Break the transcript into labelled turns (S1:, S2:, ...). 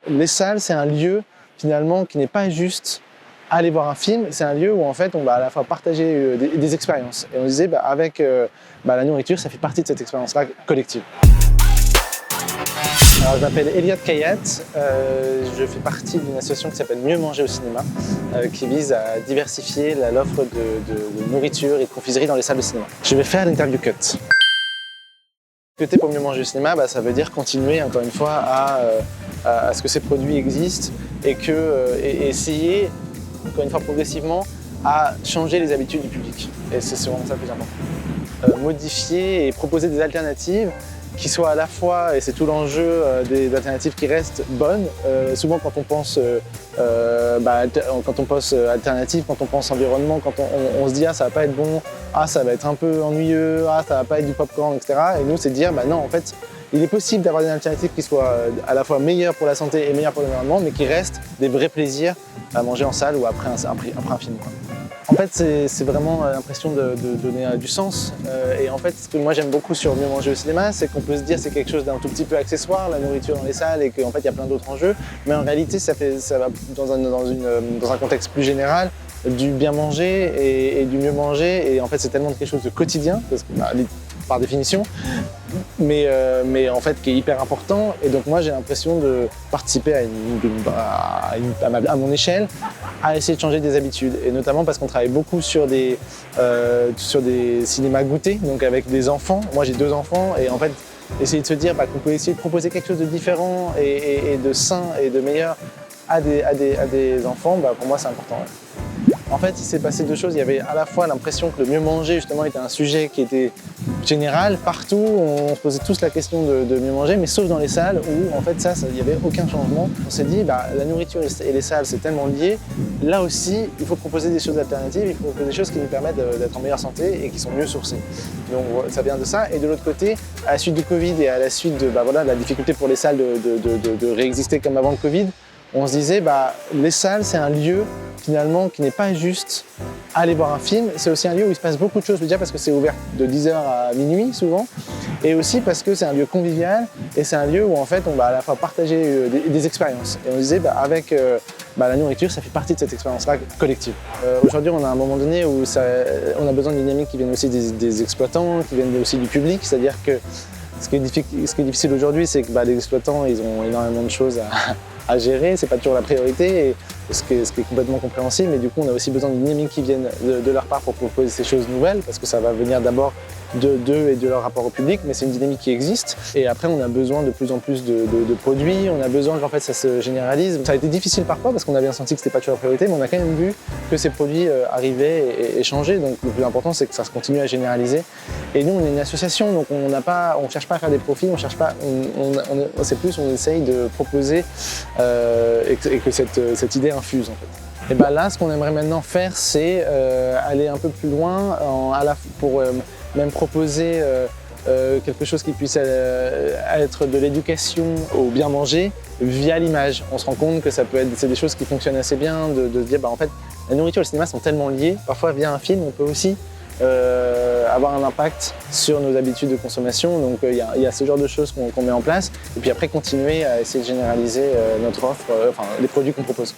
S1: Les salles, c'est un lieu finalement qui n'est pas juste aller voir un film, c'est un lieu où en fait on va à la fois partager des expériences. Et on disait avec la nourriture, ça fait partie de cette expérience-là collective. Alors, je m'appelle Eliade Kayat, je fais partie d'une association qui s'appelle Mieux manger au cinéma, qui vise à diversifier l'offre de nourriture et de confiserie dans les salles de cinéma. Je vais faire l'interview cut. Cutter pour mieux manger au cinéma, ça veut dire continuer encore une fois à ce que ces produits existent et essayer encore une fois progressivement à changer les habitudes du public. Et c'est vraiment ça le plus important. Modifier et proposer des alternatives qui soient à la fois, et c'est tout l'enjeu, des alternatives qui restent bonnes. Souvent quand on pense alternative, quand on pense environnement, quand on se dit ça va pas être bon, ça va être un peu ennuyeux, ça va pas être du popcorn, etc. Et nous c'est de dire non, en fait il est possible d'avoir des alternatives qui soient à la fois meilleures pour la santé et meilleures pour l'environnement, mais qui restent des vrais plaisirs à manger en salle ou après un film. En fait, c'est vraiment l'impression de donner du sens. Et en fait, ce que moi j'aime beaucoup sur Mieux manger au cinéma, c'est qu'on peut se dire que c'est quelque chose d'un tout petit peu accessoire, la nourriture dans les salles, et qu'en fait il y a plein d'autres enjeux. Mais en réalité, ça va dans un contexte plus général du bien manger et du mieux manger. Et en fait, c'est tellement quelque chose de quotidien, parce que, par définition, mais en fait qui est hyper important. Et donc moi j'ai l'impression de participer à mon échelle à essayer de changer des habitudes, et notamment parce qu'on travaille beaucoup sur des cinémas goûtés, donc avec des enfants. Moi j'ai 2 enfants, et en fait essayer de se dire qu'on peut essayer de proposer quelque chose de différent et de sain et de meilleur à des enfants, pour moi c'est important. Ouais. En fait, il s'est passé 2 choses. Il y avait à la fois l'impression que le mieux manger justement était un sujet qui était général, partout. On se posait tous la question de mieux manger, mais sauf dans les salles où en fait il n'y avait aucun changement. On s'est dit la nourriture et les salles c'est tellement lié. Là aussi, il faut proposer des choses alternatives, il faut proposer des choses qui nous permettent d'être en meilleure santé et qui sont mieux sourcées. Donc ça vient de ça. Et de l'autre côté, à la suite du Covid et à la suite de la difficulté pour les salles de réexister comme avant le Covid, on se disait les salles c'est un lieu finalement qui n'est pas juste aller voir un film, c'est aussi un lieu où il se passe beaucoup de choses, déjà parce que c'est ouvert de 10h à minuit souvent, et aussi parce que c'est un lieu convivial et c'est un lieu où en fait on va à la fois partager des expériences. Et on disait avec la nourriture, ça fait partie de cette expérience-là collective. Aujourd'hui on a un moment donné où on a besoin de dynamiques qui viennent aussi des exploitants, qui viennent aussi du public, c'est-à-dire que ce qui est difficile aujourd'hui, c'est que les exploitants ils ont énormément de choses à gérer, c'est pas toujours la priorité, et ce qui est complètement compréhensible, mais du coup on a aussi besoin de dynamiques qui viennent de leur part pour proposer ces choses nouvelles, parce que ça va venir d'abord d'eux et de leur rapport au public, mais c'est une dynamique qui existe. Et après on a besoin de plus en plus de produits, on a besoin qu'en fait ça se généralise. Ça a été difficile parfois parce qu'on a bien senti que c'était pas toujours la priorité, mais on a quand même vu que ces produits arrivaient et changeaient, donc le plus important c'est que ça se continue à généraliser. Et nous on est une association, donc on cherche pas à faire des profits, on essaye de proposer et que cette idée infuse en fait. Et là, ce qu'on aimerait maintenant faire, c'est aller un peu plus loin pour même proposer quelque chose qui puisse être de l'éducation au bien manger via l'image. On se rend compte que c'est des choses qui fonctionnent assez bien, de se dire en fait la nourriture et le cinéma sont tellement liés. Parfois via un film, on peut aussi avoir un impact sur nos habitudes de consommation. Donc il y a ce genre de choses qu'on met en place, et puis après continuer à essayer de généraliser notre offre, les produits qu'on propose.